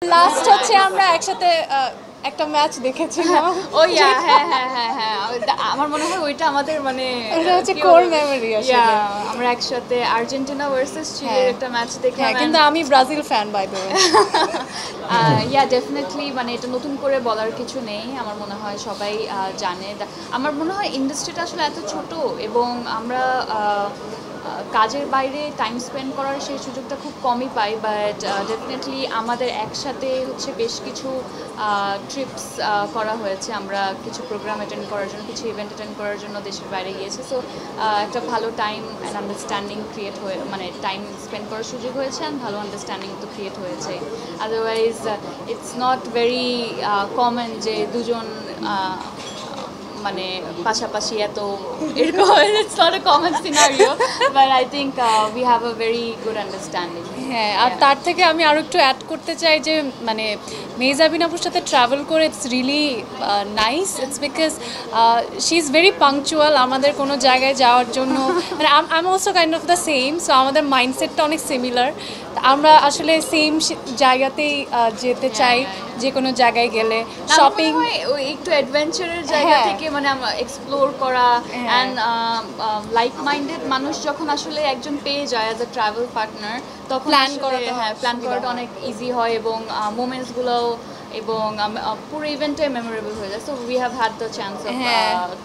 Last হচ্ছে আমরা একসাথে একটা ম্যাচ দেখেছিলাম। ও ইয়া হ্যাঁ হ্যাঁ হ্যাঁ হ্যাঁ আমার মনে হয় ওইটা আমাদের মানে এটা হচ্ছে কোর মেমোরি আসলে। আমরা একসাথে আর্জেন্টিনা ভার্সেস চিলির একটা ম্যাচ দেখলাম। হ্যাঁ, কিন্তু আমি Brazil fan by the way. Yeah definitely মানে এটা নতুন করে বলার কিছু নেই, আমার মনে হয় সবাই জানে। আমার মনে হয় ইন্ডাস্ট্রিটা আসলে এত ছোট এবং আমরা কাজের বাইরে টাইম স্পেন্ড করার সেই সুযোগটা খুব কমই পাই, বাট ডেফিনেটলি আমাদের একসাথে হচ্ছে বেশ কিছু ট্রিপস করা হয়েছে। আমরা কিছু প্রোগ্রাম অ্যাটেন্ড করার জন্য, কিছু ইভেন্ট অ্যাটেন্ড করার জন্য দেশের বাইরে গিয়েছি। সো একটা ভালো টাইম অ্যান্ড আন্ডারস্ট্যান্ডিং ক্রিয়েট হয়ে মানে টাইম স্পেন্ড করার সুযোগ হয়েছে অ্যান্ড ভালো আন্ডারস্ট্যান্ডিং তো ক্রিয়েট হয়েছে। Otherwise it's not very common যে দুজন মানে পাশাপাশি এত এরকম it's not a common scenario, but I think we have a very good understanding. হ্যাঁ, আর তার থেকে আমি আরও একটু অ্যাড করতে চাই যে মানে মেহজাবিন আপুর সাথে ট্রাভেল করে it's really nice. It's because she is very punctual. আমাদের কোনো জায়গায় যাওয়ার জন্য মানে I am also kind of the same, so আমাদের মাইন্ডসেটটা অনেক সিমিলার। আমরা আসলে সেম জায়গাতেই যেতে চাই যে কোনো জায়গায় গেলে। শপিং একটু অ্যাডভেঞ্চারের জায়গা থেকে মানে আমরা এক্সপ্লোর করা অ্যান্ড লাইক মাইন্ডেড মানুষ যখন আসলে একজন পেয়ে যায় অ্যাজ আ ট্রাভেল পার্টনার, তখন প্ল্যান করাটা অনেক ইজি হয় এবং মোমেন্টসগুলোও এবং পুরো ইভেন্টটাই মেমোরেবল হয়ে যায়। So we have had the chance of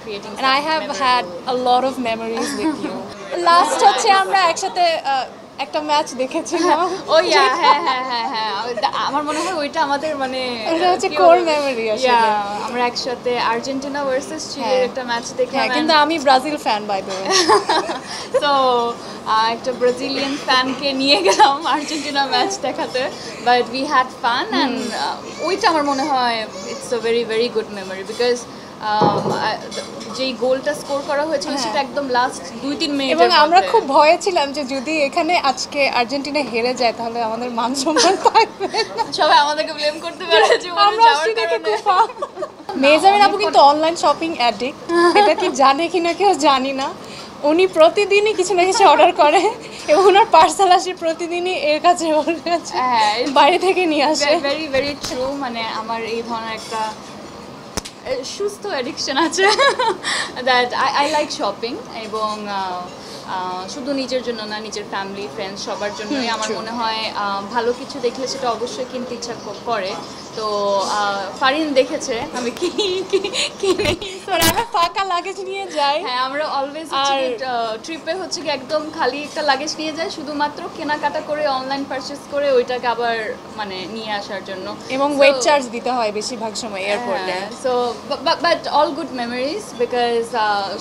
creating and I have had a lot of memories with you. Last হচ্ছে আমরা একসাথে একটা ম্যাচ দেখেছিলাম। ও ইয়া হ্যাঁ হ্যাঁ হ্যাঁ হ্যাঁ আমার মনে হয় ওইটা আমাদের মানে এটা হচ্ছে কোর মেমোরি আসলে। আমরা একসাথে আর্জেন্টিনা ভার্সেস চিলির একটা ম্যাচ দেখলাম। কিন্তু আমি Brazil fan by the way. তো একটা ব্রাজিলিয়ান ফ্যানকে নিয়ে গেলাম আর্জেন্টিনা ম্যাচ দেখাতে, but we had fun and ওইটা আমার মনে হয় it's a very very good memory because যেই গোলটা স্কোর করা হয়েছিল সেটা একদম লাস্ট 2-3 মিনিট এবং আমরা খুব ভয়ে ছিলাম যে যদি এখানে আজকে আর্জেন্টিনা হেরে যায় তাহলে আমাদের মান সম্মান থাকবে না, সবাই আমাদেরকে ব্লেম করতে পারে যে আমরা মেহজাবিন আপু কিন্তু অনলাইন শপিং অ্যাডিক্ট। এটা কি জানে কিনা কেউ জানি না। উনি প্রতিদিনই কিছু না কিছু অর্ডার করে এবং ওনার পার্সেল আসে প্রতিদিনই এর কাছে ওর কাছে বাইরে থেকে নিয়ে আসে। Very very true. মানে আমার এই ধরনের একটা সুস্থ অ্যাডিকশন আছে দ্যাট আই লাইক শপিং এবং শুধু নিজের জন্য না, নিজের ফ্যামিলি ফ্রেন্ডস সবার জন্যই আমার মনে হয় ভালো কিছু দেখলে সেটা অবশ্যই কিনতে ইচ্ছা করে। তো ফারিন দেখেছে আমি কিনে আমরা ফাঁকা লাগেজ নিয়ে যাই। হ্যাঁ, আমরা অলওয়েজ ট্রিপে হচ্ছে কি একদম খালি একটা লাগেজ নিয়ে যাই শুধুমাত্র কেনাকাটা করে অনলাইন পারচেস করে ওইটাকে আবার মানে নিয়ে আসার জন্য, এবং ওয়েট চার্জ দিতে হয় বেশিরভাগ সময় এয়ারপোর্টে। So but all good memories because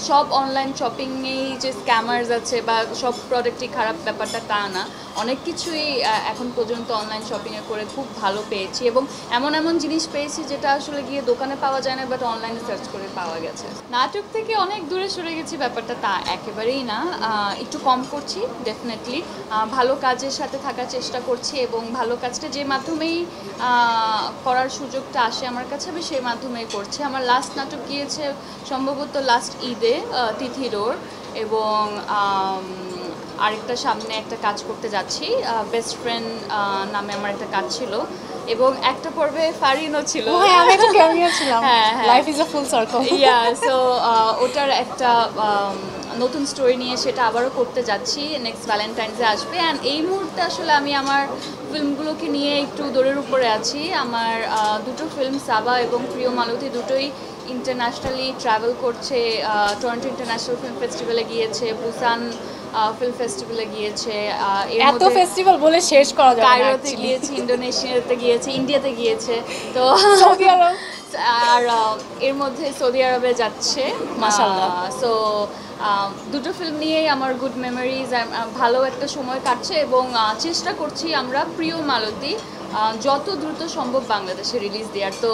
সব অনলাইন শপিংয়েই যে স্ক্যামার্স আছে বা সব প্রোডাক্টই খারাপ ব্যাপারটা তা না, অনেক কিছুই এখন পর্যন্ত অনলাইন শপিংয়ে করে খুব ভালো পেয়েছি এবং এমন এমন জিনিস পেয়েছি যেটা আসলে গিয়ে দোকানে পাওয়া যায় না বাট অনলাইনে সার্চ করে পাওয়া গেছে। নাটক থেকে অনেক দূরে সরে গেছি ব্যাপারটা তা একেবারেই না, একটু কম করছি ডেফিনেটলি। ভালো কাজের সাথে থাকার চেষ্টা করছি এবং ভালো কাজটা যে মাধ্যমেই করার সুযোগটা আসে আমার কাছে আমি সেই মাধ্যমেই করছি। আমার লাস্ট নাটক গিয়েছে সম্ভবত লাস্ট ঈদে তিথিরোর, এবং আরেকটা সামনে একটা কাজ করতে যাচ্ছি বেস্ট ফ্রেন্ড নামে আমার একটা কাজ ছিল এবং একটা পর্বে ফারিনও ছিল। আমি একটা ক্যামিও ছিলাম। Life is a full circle. Yeah so ওটার একটা নতুন স্টোরি নিয়ে সেটা আবারও করতে যাচ্ছি, নেক্সট ভ্যালেন্টাইন্সে আসবে। অ্যান্ড এই মুহূর্তে আসলে আমি আমার ফিল্মগুলোকে নিয়ে একটু দৌড়ের উপরে আছি। আমার দুটো ফিল্ম সাবা এবং প্রিয় মালতী দুটোই ইন্টারন্যাশনালি ট্রাভেল করছে। টরন্টো ইন্টারন্যাশনাল ফিল্ম ফেস্টিভ্যালে গিয়েছে, বুসান ফিল্ম ফেস্টিভ্যালে গিয়েছে, এত ফেস্টিভ্যাল বলে শেষ করা যাবে না। কায়রোতে গিয়েছে, ইন্দোনেশিয়াতে গিয়েছে, ইন্ডিয়াতে গিয়েছে, তো সৌদি আরব, আর এর মধ্যে সৌদি আরবে যাচ্ছে মাশাআল্লাহ। সো দুটো ফিল্ম নিয়েই আমার গুড মেমোরিজ, ভালো একটা সময় কাটছে এবং চেষ্টা করছি আমরা প্রিয় মালতী যত দ্রুত সম্ভব বাংলাদেশে রিলিজ দেওয়ার। তো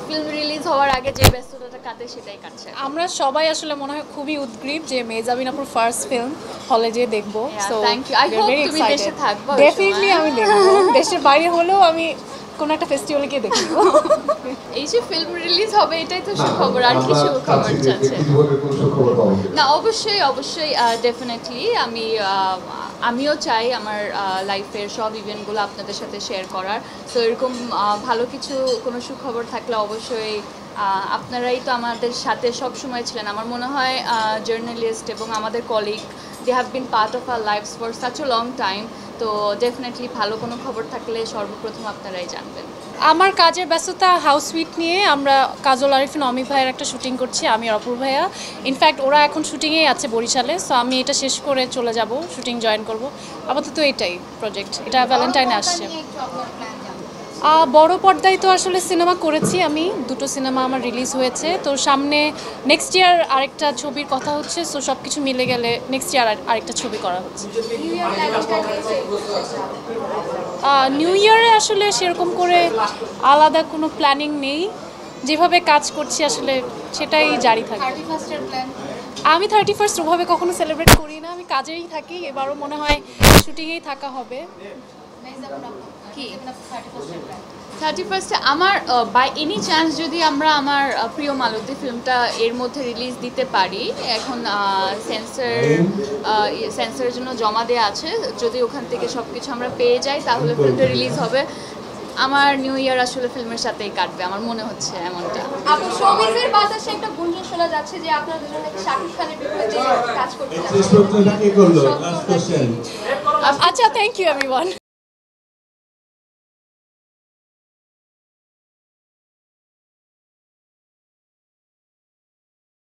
ফিল্ম রিলিজ হওয়ার আগে যে ব্যস্ততাটা কাটে সেটাই কাটছে। আমরা সবাই আসলে মনে হয় খুবই উদ্গ্রীব যে মেহজাবিন আপুর ফার্স্ট ফিল্ম হলে যেয়ে দেখবো। So thank you. I hope তুমি দেশে থাকবে। ডেফিনেটলি আমি দেখবো, দেশের বাইরে হলেও আমি কোন একটা ফেস্টিভ্যালে গিয়ে দেখবো। এই যে ফিল্ম রিলিজ হবে এটাই তো সুখবর, আর কিছু খবর আছে না? অবশ্যই অবশ্যই ডেফিনেটলি আমি আমিও চাই আমার লাইফের সব ইভেন্টগুলো আপনাদের সাথে শেয়ার করার। সো এরকম ভালো কিছু কোনো সুখবর থাকলে অবশ্যই আপনারাই তো আমাদের সাথে সব সময় ছিলেন। আমার মনে হয় জার্নালিস্ট এবং আমাদের colleague, they have been part of our lifes for such a long time. তো ডেফিনেটলি ভালো কোনো খবর থাকলে সর্বপ্রথম আপনারাই জানবেন। আমার কাজের ব্যস্ততা হাউস সুইট নিয়ে আমরা কাজল আরিফিন অমিত ভাইয়ের একটা শুটিং করছি, আমি আর অপূর্ব ভাইয়া। ইনফ্যাক্ট ওরা এখন শুটিংয়েই আছে বরিশালে, সো আমি এটা শেষ করে চলে যাব, শুটিং জয়েন করব। আপাতত এটাই প্রজেক্ট, এটা ভ্যালেন্টাইনে আসছে। বড় পর্দায় তো আসলে সিনেমা করেছি আমি, 2টো সিনেমা আমার রিলিজ হয়েছে। তো সামনে নেক্সট ইয়ার আরেকটা ছবির কথা হচ্ছে, সো সব কিছু মিলে গেলে নেক্সট ইয়ার আরেকটা ছবি করা হচ্ছে। নিউ ইয়ারে আসলে সেরকম করে আলাদা কোনো প্ল্যানিং নেই, যেভাবে কাজ করছি আসলে সেটাই জারি থাকে। আমি 31st ওভাবে কখনো সেলিব্রেট করি না, আমি কাজেই থাকি। এবারও মনে হয় শুটিংয়েই থাকা হবে। কি 31 আমার বাই এনি চান্স যদি আমরা আমার প্রিয় মালতী ফিল্মটা এর মধ্যে রিলিজ দিতে পারি, এখন সেন্সরের জন্য জমা দেওয়া আছে, যদি ওখান থেকে সব কিছু আমরা পেয়ে যাই তাহলে ফিল্মটা রিলিজ হবে। আমার নিউ ইয়ার আসলে ফিল্মের সাথেই কাটবে, আমার মনে হচ্ছে এমনটা। আপু শোবিজের বাতাসে একটা গুঞ্জন শোনা যাচ্ছে যে আপনারা দুজন নাকি শাকিব খানের বিপরীতে কাজ করতে যাচ্ছেন। আচ্ছা, থ্যাংক ইউ এভরিওয়ান।